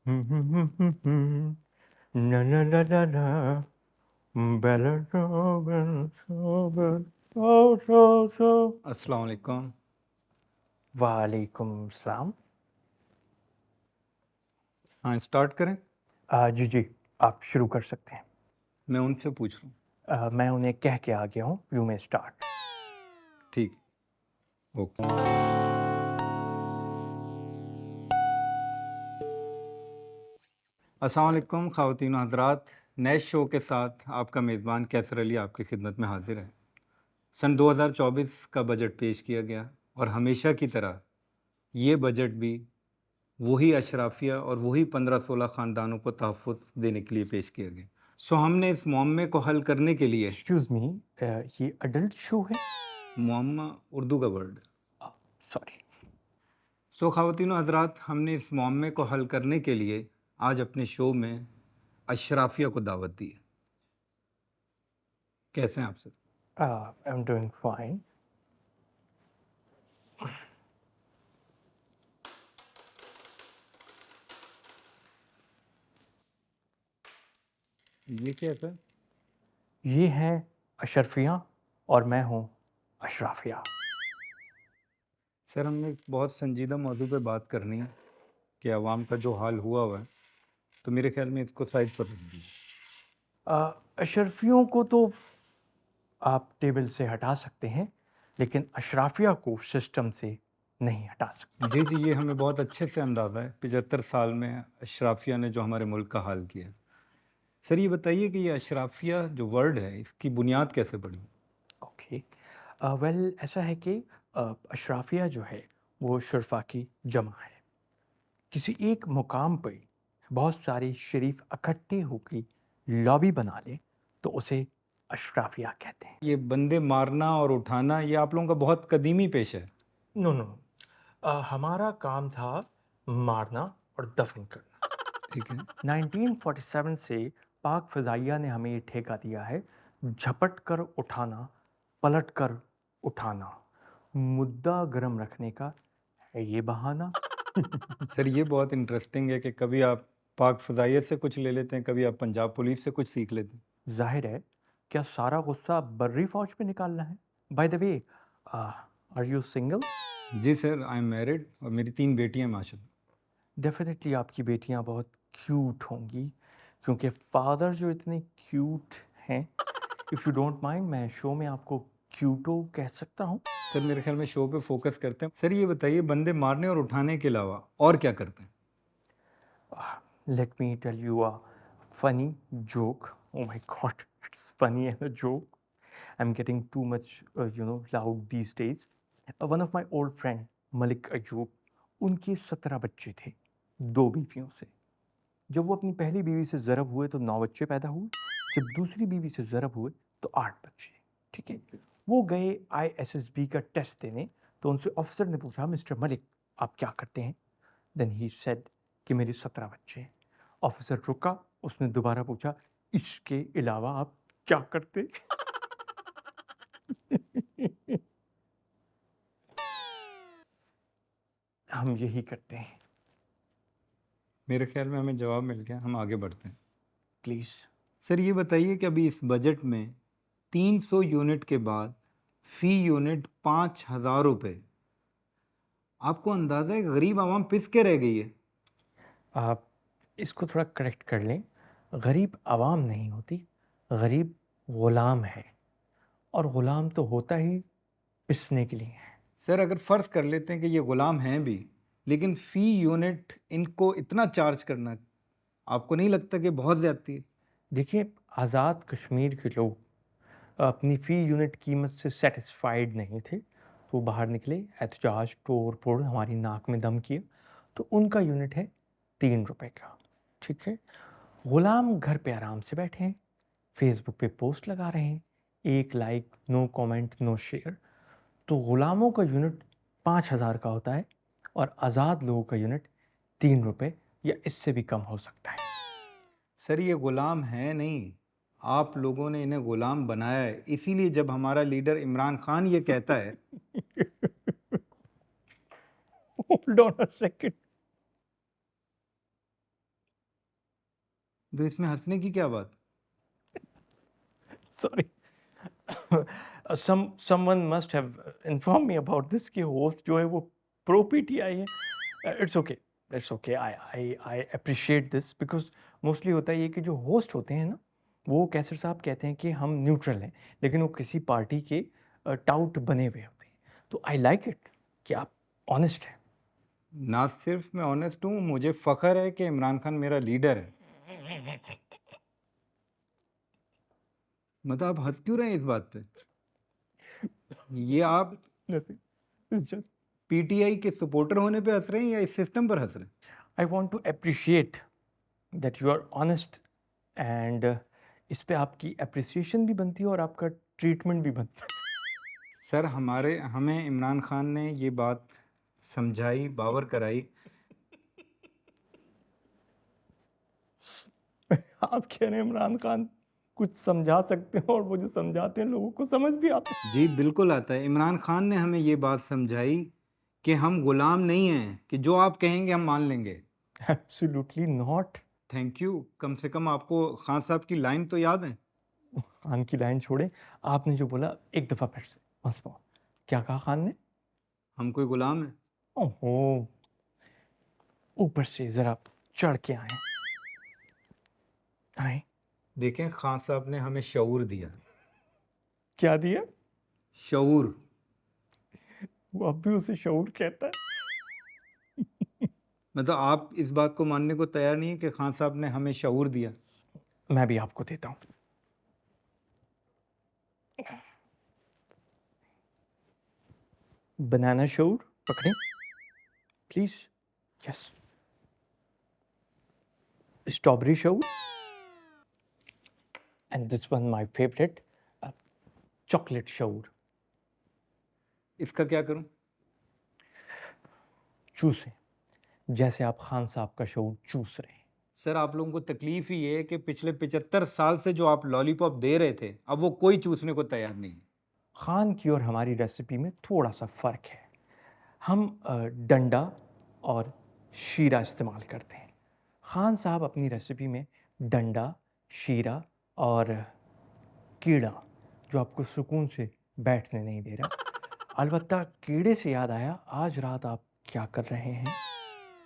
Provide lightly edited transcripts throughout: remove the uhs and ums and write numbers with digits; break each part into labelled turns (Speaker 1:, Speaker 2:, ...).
Speaker 1: Na na na na na, bella bella bella, so.
Speaker 2: अस्सलाम वालेकुम।
Speaker 1: वालेकुम सलाम।
Speaker 2: हाँ, स्टार्ट करें।
Speaker 1: जी जी, आप शुरू कर सकते हैं।
Speaker 2: मैं उनसे पूछ रहा हूँ।
Speaker 1: मैं उन्हें कह के आ गया हूँ, यू मे स्टार्ट।
Speaker 2: ठीक, ओके। अस्सलाम वालेकुम ख़वातीन हज़रात, नए शो के साथ आपका मेज़बान कैसर अली आपकी खिदमत में हाजिर है। सन 2024 का बजट पेश किया गया और हमेशा की तरह ये बजट भी वही अशराफिया और वही 15-16 ख़ानदानों को तहफ़्फ़ुज़ देने के लिए पेश किया गया। सो हमने इस मुअम्मे को हल करने के लिए
Speaker 1: एक्सक्यूज मी, ये अडल्ट शो है?
Speaker 2: मुअम्मा उर्दू का वर्ड।
Speaker 1: सॉरी।
Speaker 2: सो ख़वातीन हज़रात, हमने इस मुअम्मे को हल करने के लिए आज अपने शो में अशराफिया को दावत दी है। कैसे हैं आप सब?
Speaker 1: I am doing fine.
Speaker 2: ये क्या था?
Speaker 1: ये है अशरफिया और मैं हूँ अशराफिया।
Speaker 2: सर, हमने एक बहुत संजीदा मौजू पे बात करनी है कि आवाम का जो हाल हुआ है, तो मेरे ख्याल में इसको साइड पर रख दीजिए।
Speaker 1: अशरफियों को तो आप टेबल से हटा सकते हैं, लेकिन अशराफिया को सिस्टम से नहीं हटा सकते।
Speaker 2: जी जी, ये हमें बहुत अच्छे से अंदाज़ा है 75 साल में अशराफिया ने जो हमारे मुल्क का हाल किया है। सर, ये बताइए कि ये अशराफिया जो वर्ड है, इसकी बुनियाद कैसे पड़ी?
Speaker 1: ओके, वेल ऐसा है कि अशराफिया जो है वो शुरफा की जमा है। किसी एक मुकाम पर बहुत सारे शरीफ इकट्ठे होकर लॉबी बना लें तो उसे अशराफिया कहते हैं।
Speaker 2: ये बंदे मारना और उठाना, ये आप लोगों का बहुत कदीमी पेशा है।
Speaker 1: नो नो, हमारा काम था मारना और दफन करना।
Speaker 2: ठीक है।
Speaker 1: 1947 से पाक फ़िज़ाइया ने हमें ये ठेका दिया है, झपट कर उठाना, पलट कर उठाना, मुद्दा गर्म रखने का है ये बहाना।
Speaker 2: सर, ये बहुत इंटरेस्टिंग है कि कभी आप पाक फ़ज़ाइया से कुछ ले लेते हैं, कभी आप पंजाब पुलिस से कुछ सीख लेते हैं।
Speaker 1: ज़ाहिर है, क्या सारा गुस्सा बर्री फ़ौज पे निकालना है? By the way, are you single?
Speaker 2: जी सर, आई एम मैरिड और मेरी 3 बेटियाँ हैं माशाल्लाह।
Speaker 1: डेफ़िनेटली आपकी बेटियाँ बहुत क्यूट होंगी, क्योंकि फ़ादर जो इतने क्यूट हैं, इफ़ यू डोंट माइंड मैं शो में आपको क्यूटो कह सकता हूँ?
Speaker 2: सर, मेरे ख्याल में शो पे फ़ोकस करते हैं। सर, ये बताइए बंदे मारने और उठाने के अलावा और क्या करते हैं?
Speaker 1: Let me tell you a funny joke. Oh my god, it's funny and a joke. I'm getting too much, loud these days. One of my old friend, Malik Ayub, उनके 17 बच्चे थे, 2 बीवियों से। जब वो अपनी पहली बीवी से ज़रब हुए तो 9 बच्चे पैदा हुए। जब दूसरी बीवी से ज़रब हुए तो 8 बच्चे। ठीक है? वो गए ISSB का टेस्ट देने, तो उनसे ऑफिसर ने पूछा, मिस्टर मलिक आप क्या करते हैं? देन ही सेड कि मेरे 17 बच्चे हैं। ऑफिसर रुका, उसने दोबारा पूछा, इसके अलावा आप क्या करते? हम यही करते हैं।
Speaker 2: मेरे ख्याल में हमें जवाब मिल गया, हम आगे बढ़ते हैं।
Speaker 1: प्लीज़।
Speaker 2: सर, ये बताइए कि अभी इस बजट में 300 यूनिट के बाद फ़ी यूनिट 5,000 रुपए, आपको अंदाज़ा है गरीब आवाम पिस के रह गई है?
Speaker 1: आप इसको थोड़ा करेक्ट कर लें। गरीब आवाम नहीं होती, गरीब ग़ुलाम है, और ग़ुलाम तो होता ही पिसने के लिए है।
Speaker 2: सर, अगर फ़र्ज़ कर लेते हैं कि ये ग़ुलाम हैं भी, लेकिन फ़ी यूनिट इनको इतना चार्ज करना, आपको नहीं लगता कि बहुत ज़्यादती है?
Speaker 1: देखिए, आज़ाद कश्मीर के लोग अपनी फ़ी यूनिट कीमत से सैटिस्फाइड नहीं थे, तो बाहर निकले, एहतजाज, तोड़ फोड़, हमारी नाक में दम किया, तो उनका यूनिट है 3 रुपए का। ठीक है? ग़ुलाम घर पे आराम से बैठे हैं, फेसबुक पे पोस्ट लगा रहे हैं, 1 like, no comment, no share. तो ग़ुलामों का यूनिट 5,000 का होता है और आज़ाद लोगों का यूनिट 3 रुपए या इससे भी कम हो सकता है।
Speaker 2: सर, ये ग़ुलाम हैं नहीं, आप लोगों ने इन्हें ग़ुलाम बनाया है। इसीलिए जब हमारा लीडर इमरान खान ये कहता है,
Speaker 1: होल्ड ऑन अ सेकंड।
Speaker 2: तो इसमें हंसने की क्या बात?
Speaker 1: Sorry, someone must have informed me about this कि होस्ट जो है वो प्रो पीटीआई है. It's okay, I appreciate this because mostly होता है ये कि जो होस्ट होते हैं ना, वो कैसर साहब कहते हैं कि हम न्यूट्रल हैं, लेकिन वो किसी पार्टी के टाउट बने हुए होते हैं. तो आई लाइक इट कि आप ऑनेस्ट हैं.
Speaker 2: ना सिर्फ मैं ऑनेस्ट हूँ, मुझे फ़ख्र है कि इमरान खान मेरा लीडर है। मतलब आप हंस क्यों रहे हैं इस बात पे? ये आप
Speaker 1: Nothing. It's just
Speaker 2: पीटीआई के सपोर्टर होने पे हंस रहे हैं या इस सिस्टम पर हंस रहे हैं?
Speaker 1: I want to appreciate that you are honest and इस पे आपकी अप्रिसिएशन भी बनती है और आपका ट्रीटमेंट भी बनता
Speaker 2: सर हमें इमरान खान ने ये बात समझाई, बावर कराई।
Speaker 1: है. आप कह रहे हैं इमरान खान कुछ समझा सकते हैं और वो जो समझाते हैं लोगों को समझ भी आता है.
Speaker 2: जी बिल्कुल आता है। इमरान खान ने हमें ये बात समझाई कि हम गुलाम नहीं हैं, कि जो आप कहेंगे हम मान लेंगे।
Speaker 1: Absolutely not.
Speaker 2: Thank you. कम से कम आपको खान साहब की लाइन तो याद है?
Speaker 1: खान की लाइन छोड़े, आपने जो बोला एक दफ़ा फिर से, once more. क्या कहा खान ने?
Speaker 2: हम कोई गुलाम हैं?
Speaker 1: ओहो, ऊपर से ज़रा चढ़ के आए.
Speaker 2: देखें, खान साहब ने हमें शऊर दिया।
Speaker 1: क्या दिया?
Speaker 2: शऊर।
Speaker 1: वो अब भी उसे शऊर कहता है.
Speaker 2: मतलब आप इस बात को मानने को तैयार नहीं है कि खान साहब ने हमें शऊर दिया?
Speaker 1: मैं भी आपको देता हूँ. बनाना शऊर पकड़ें प्लीज. यस. स्ट्रॉबेरी शऊर. And this one my favourite, chocolate शऊर.
Speaker 2: इसका क्या करूं?
Speaker 1: चूसें जैसे आप खान साहब का शऊर चूस रहे हैं.
Speaker 2: सर आप लोगों को तकलीफ ही ये है कि पिछले 75 साल से जो आप लॉलीपॉप दे रहे थे, अब वो कोई चूसने को तैयार नहीं है।
Speaker 1: खान की और हमारी रेसिपी में थोड़ा सा फ़र्क है. हम डंडा और शीरा इस्तेमाल करते हैं. खान साहब अपनी रेसिपी में डंडा, शीरा और कीड़ा जो आपको सुकून से बैठने नहीं दे रहा. अलबत्ता कीड़े से याद आया, आज रात आप क्या कर रहे हैं?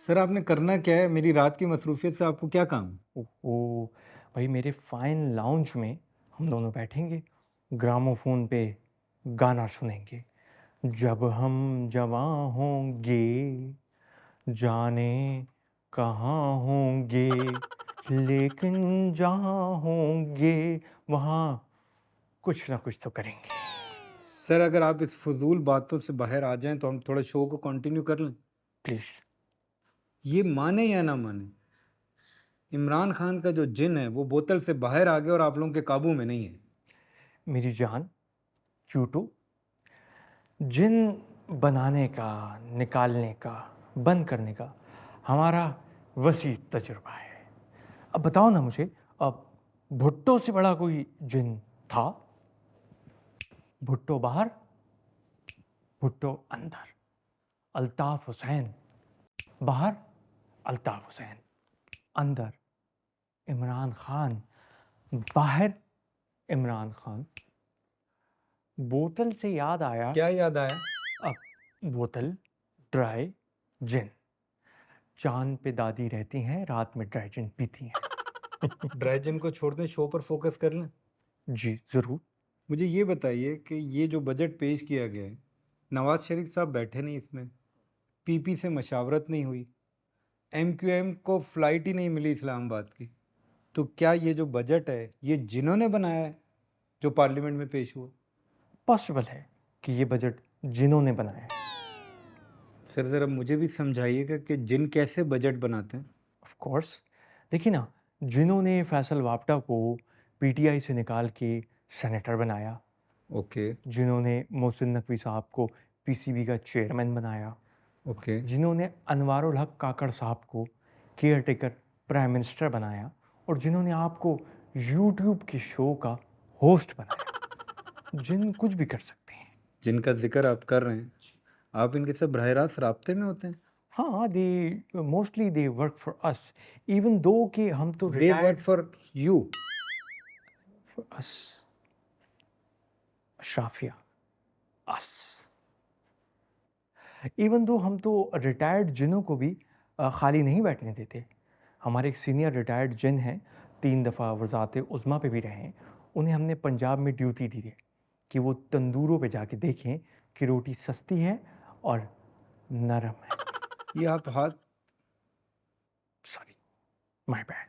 Speaker 2: सर आपने करना क्या है? मेरी रात की मसरूफियत से आपको क्या काम?
Speaker 1: ओह, भाई मेरे फाइन लाउंज में हम दोनों बैठेंगे, ग्रामोफोन पे गाना सुनेंगे. जब हम जवां होंगे, जाने कहाँ होंगे, लेकिन जहाँ होंगे वहाँ कुछ ना कुछ तो करेंगे.
Speaker 2: सर अगर आप इस फजूल बातों से बाहर आ जाएं तो हम थोड़ा शो को कंटिन्यू कर लें।
Speaker 1: प्लीज.
Speaker 2: ये माने या ना माने, इमरान खान का जो जिन है वो बोतल से बाहर आ गया और आप लोगों के काबू में नहीं है।
Speaker 1: मेरी जान चूटो, जिन बनाने का, निकालने का, बंद करने का हमारा वसी तजुर्बा है. अब बताओ ना मुझे, अब भुट्टो से बड़ा कोई जिन था? भुट्टो बाहर, भुट्टो अंदर. अल्ताफ हुसैन बाहर, अल्ताफ हुसैन अंदर. इमरान खान बाहर, इमरान खान. बोतल से याद आया.
Speaker 2: क्या याद आया?
Speaker 1: अब बोतल, ड्राई जिन. चांद पे दादी रहती हैं, रात में ड्राई जिन पीती हैं.
Speaker 2: ड्राई जिन को छोड़ दें, शो पर फोकस कर लें।
Speaker 1: जी ज़रूर.
Speaker 2: मुझे ये बताइए कि ये जो बजट पेश किया गया है, नवाज शरीफ साहब बैठे नहीं इसमें, पीपी से मशावरत नहीं हुई, एमक्यूएम को फ्लाइट ही नहीं मिली इस्लामाबाद की, तो क्या ये जो बजट है ये जिन्होंने बनाया है जो पार्लियामेंट में पेश हुआ?
Speaker 1: पॉसिबल है कि ये बजट जिन्होंने बनाया है.
Speaker 2: सर ज़रा मुझे भी समझाइएगा कि जिन कैसे बजट बनाते हैं।
Speaker 1: Of course. देखिए ना, जिन्होंने फैसल वापटा को पीटीआई से निकाल के सेनेटर बनाया,
Speaker 2: ओके
Speaker 1: जिन्होंने मोहसिन नकवी साहब को पीसीबी का चेयरमैन बनाया,
Speaker 2: ओके।
Speaker 1: जिन्होंने अनवारुल हक काकड़ साहब को केयर टेकर प्राइम मिनिस्टर बनाया, और जिन्होंने आपको यूट्यूब के शो का होस्ट बनाया. जिन कुछ भी कर सकते हैं.
Speaker 2: जिनका जिक्र आप कर रहे हैं, आप इनके साथ बराह रास्त राब्ते में होते हैं?
Speaker 1: हाँ, they mostly they work for us, even though कि हम तो
Speaker 2: they work
Speaker 1: retired
Speaker 2: for you.
Speaker 1: for us, अशराफिया, us. Even though हम तो रिटायर्ड जिनों को भी खाली नहीं बैठने देते। हमारे एक सीनियर रिटायर्ड जिन हैं, 3 दफ़ा वज़ारत उज़्मा पे भी रहे हैं। उन्हें हमने पंजाब में ड्यूटी दी है कि वो तंदूरों पे जाके देखें कि रोटी सस्ती है और नरम है।
Speaker 2: ये आप हाथ
Speaker 1: सॉरी, माय बैड।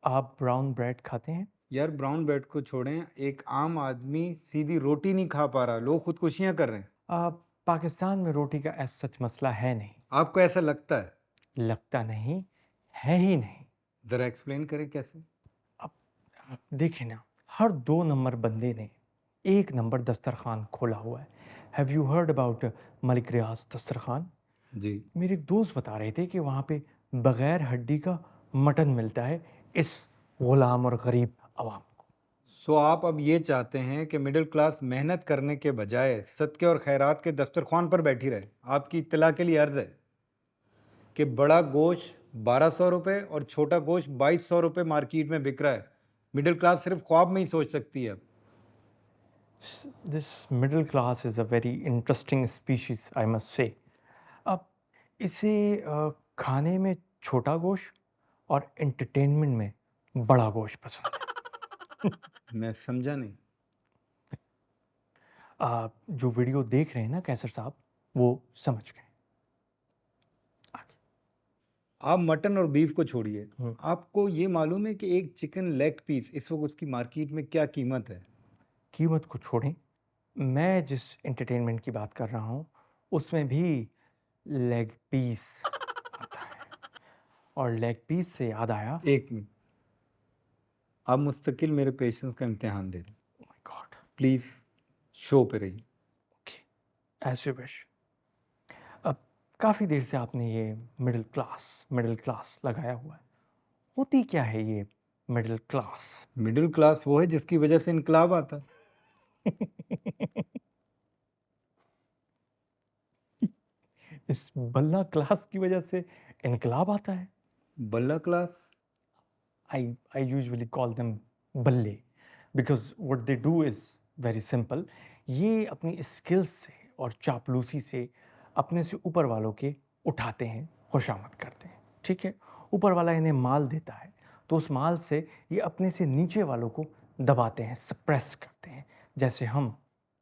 Speaker 1: आप ब्राउन ब्रेड खाते हैं?
Speaker 2: यार ब्राउन ब्रेड को छोड़ें, एक आम आदमी सीधी रोटी नहीं खा पा रहा, लोग खुदकुशियां कर रहे हैं।
Speaker 1: पाकिस्तान में रोटी का ऐसा सच मसला है नहीं।
Speaker 2: आपको ऐसा लगता है?
Speaker 1: लगता नहीं, है ही नहीं।
Speaker 2: ज़रा एक्सप्लेन करें कैसे।
Speaker 1: अब आप देखिए ना, हर 2 नंबर बंदे ने 1 नंबर दस्तरखान खोला हुआ है। Have you heard about Malik Riyaz Dastarkhan?
Speaker 2: जी।
Speaker 1: मेरे एक दोस्त बता रहे थे कि वहाँ पे बगैर हड्डी का मटन मिलता है इस गुलाम और गरीब आवाम को।
Speaker 2: सो आप अब ये चाहते हैं कि मिडिल क्लास मेहनत करने के बजाय सदक़े और खैरात के दस्तरखान पर बैठी रहे। आपकी इत्तला के लिए अर्ज़ है कि बड़ा गोश्त 1200 रुपये और छोटा गोश्त 2200 रुपये मार्केट में बिक रहा है। मिडिल क्लास सिर्फ ख्वाब में ही सोच सकती है अब।
Speaker 1: This middle class is a very interesting species, I must say. अब इसे खाने में छोटा गोश्त और एंटरटेनमेंट में बड़ा गोश्त पसंद है।
Speaker 2: मैं समझा नहीं।
Speaker 1: आप जो वीडियो देख रहे हैं ना कैसर साहब, वो समझ गए। आगे।
Speaker 2: आप मटन और बीफ को छोड़िए,
Speaker 1: हम्म।
Speaker 2: आपको ये मालूम है कि एक चिकन लेग पीस इस वक्त उसकी मार्केट में क्या कीमत है?
Speaker 1: कीमत को छोड़ें, मैं जिस एंटरटेनमेंट की बात कर रहा हूँ उसमें भी लेग पीस आता है। और लेग पीस से याद आया,
Speaker 2: एक मिनट, आप मुस्तकिल मेरे पेशेंस का इम्तिहान ले लें।
Speaker 1: माय गॉड,
Speaker 2: प्लीज़ शो पे रहिए।
Speaker 1: Okay, as you wish. अब काफ़ी देर से आपने ये मिडिल क्लास लगाया हुआ है। होती क्या है ये मिडिल क्लास?
Speaker 2: मिडिल क्लास वो है जिसकी वजह से इनकलाब आता है।
Speaker 1: इस बल्ला क्लास की वजह से इनकलाब आता है।
Speaker 2: बल्ला class?
Speaker 1: I usually call them बल्ले because what they do is very simple. ये अपनी स्किल्स से और चापलूसी से अपने से ऊपर वालों के उठाते हैं, खुशामद करते हैं। ठीक है, ऊपर वाला इन्हें माल देता है तो उस माल से ये अपने से नीचे वालों को दबाते हैं, सप्रेस करते हैं। जैसे हम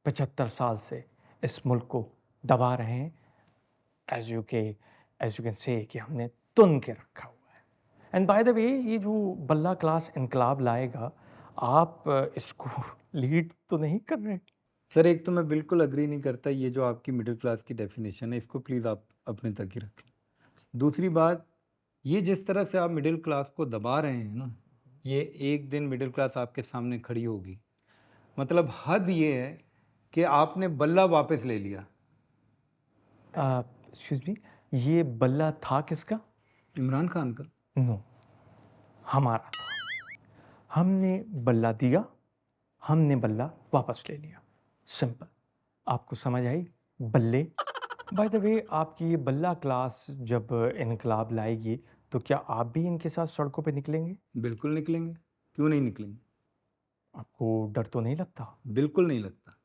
Speaker 1: 75 साल से इस मुल्क को दबा रहे हैं। एज यू कैन से कि हमने तुन के रखा हुआ है। एंड बाय द वे, ये जो बल्ला क्लास इनकलाब लाएगा, आप इसको लीड तो नहीं कर रहे?
Speaker 2: सर एक तो मैं बिल्कुल अग्री नहीं करता, ये जो आपकी मिडिल क्लास की डेफिनेशन है इसको प्लीज़ आप अपने तक ही रखें। दूसरी बात, ये जिस तरह से आप मिडिल क्लास को दबा रहे हैं ना, ये एक दिन मिडिल क्लास आपके सामने खड़ी होगी। मतलब हद ये है कि आपने बल्ला वापस ले लिया।
Speaker 1: एक्सक्यूज मी, ये बल्ला था किसका?
Speaker 2: इमरान खान का।
Speaker 1: नो, हमारा था। हमने बल्ला दिया, हमने बल्ला वापस ले लिया। सिंपल। आपको समझ आई? बल्ले। बाय द वे, आपकी ये बल्ला क्लास जब इनकलाब लाएगी तो क्या आप भी इनके साथ सड़कों पे निकलेंगे?
Speaker 2: बिल्कुल निकलेंगे, क्यों नहीं निकलेंगे?
Speaker 1: आपको डर तो नहीं लगता?
Speaker 2: बिल्कुल नहीं लगता,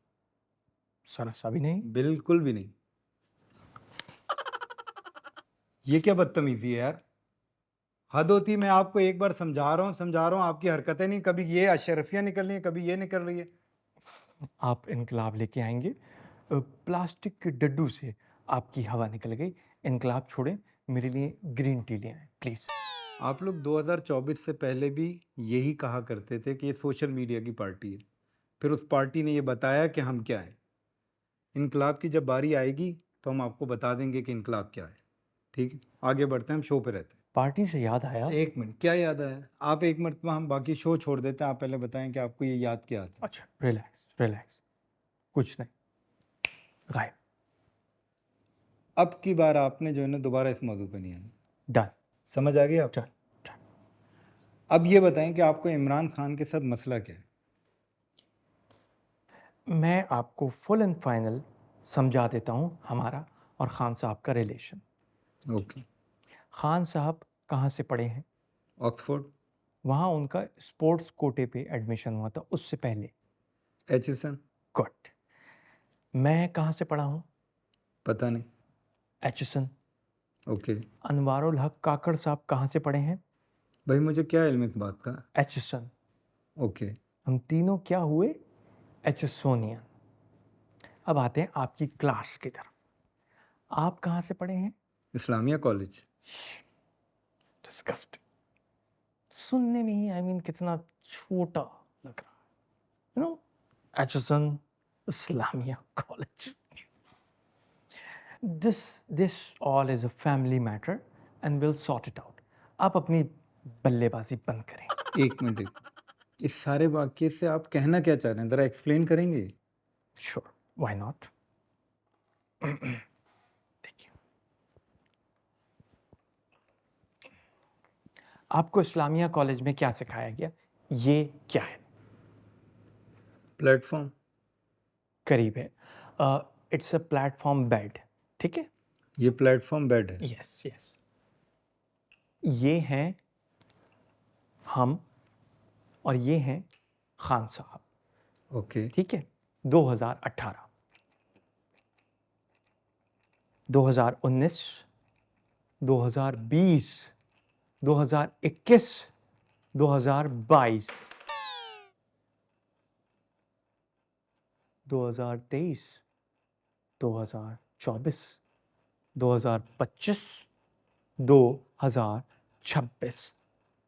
Speaker 1: जरा सा भी नहीं?
Speaker 2: बिल्कुल भी नहीं। ये क्या बदतमीजी है यार, हद होती है। मैं आपको एक बार समझा रहा हूँ, आपकी हरकतें नहीं, कभी ये अशरफियाँ निकल रही है, कभी ये निकल रही है।
Speaker 1: आप इनकलाब लेके आएंगे, प्लास्टिक के डड्डू से आपकी हवा निकल गई। इनकलाब छोड़ें, मेरे लिए ग्रीन टी ले आएं प्लीज़।
Speaker 2: आप लोग 2024 से पहले भी यही कहा करते थे कि ये सोशल मीडिया की पार्टी है, फिर उस पार्टी ने ये बताया कि हम क्या हैं। इनकलाब की जब बारी आएगी तो हम आपको बता देंगे कि इनकलाब क्या है। ठीक है, आगे बढ़ते हैं, हम शो पे रहते हैं।
Speaker 1: पार्टी से याद आया,
Speaker 2: एक मिनट, क्या याद आया? आप एक मरतबा, हम बाकी शो छोड़ देते हैं, आप पहले बताएं कि आपको ये याद क्या आता है।
Speaker 1: अच्छा रिलैक्स, कुछ नहीं, गायब।
Speaker 2: अब की बार आपने जो है ना दोबारा इस मौजू पे नहीं आना।
Speaker 1: डन।
Speaker 2: समझ आ गया आप?
Speaker 1: चल।
Speaker 2: अब ये बताएं कि आपको इमरान खान के साथ मसला क्या है?
Speaker 1: मैं आपको फुल एंड फाइनल समझा देता हूँ हमारा और खान साहब का रिलेशन।
Speaker 2: ओके।
Speaker 1: खान साहब कहाँ से पढ़े हैं?
Speaker 2: ऑक्सफोर्ड।
Speaker 1: वहाँ उनका स्पोर्ट्स कोटे पे एडमिशन हुआ था उससे पहले।
Speaker 2: एचिसन।
Speaker 1: गुड। मैं कहाँ से पढ़ा हूँ?
Speaker 2: पता नहीं।
Speaker 1: एचिसन।
Speaker 2: ओके।
Speaker 1: अनवारुल हक काकड़ साहब कहाँ से पढ़े हैं?
Speaker 2: भाई मुझे क्या इल्म इस बात का।
Speaker 1: एचिसन।
Speaker 2: ओके।
Speaker 1: हम तीनों क्या हुए? एचिसोनियन। अब आते हैं आपकी क्लास की तरफ। आप कहाँ से पढ़े हैं?
Speaker 2: इस्लामिया कॉलेज।
Speaker 1: डिस्गस्टिंग। सुनने में ही कितना छोटा लग रहा है। You know, Aitchison, Islamia college. This all is a family matter and will sort it out. आप अपनी बल्लेबाजी बंद करें।
Speaker 2: एक मिनट। इस सारे वाक्य से आप कहना क्या चाह रहे हैं, ज़रा एक्सप्लेन करेंगे?
Speaker 1: Sure, why not. देखिए, आपको इस्लामिया कॉलेज में क्या सिखाया गया? ये क्या है?
Speaker 2: प्लेटफॉर्म।
Speaker 1: करीब है। It's a platform bed. ठीक है।
Speaker 2: ये प्लेटफॉर्म बेड है।
Speaker 1: Yes yes. ये हैं हम और ये हैं खान साहब।
Speaker 2: ओके।
Speaker 1: ठीक है। 2018, 2019, 2020, 2021, 2022, 2023, 2024, 2025, 2026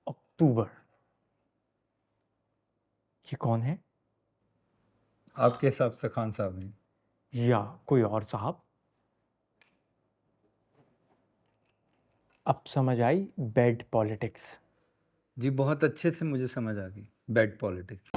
Speaker 1: अक्टूबर। ये कौन है?
Speaker 2: आपके हिसाब से खान साहब हैं?
Speaker 1: या कोई और साहब? अब समझ आई बेड पॉलिटिक्स?
Speaker 2: जी बहुत अच्छे से मुझे समझ आ गई बेड पॉलिटिक्स।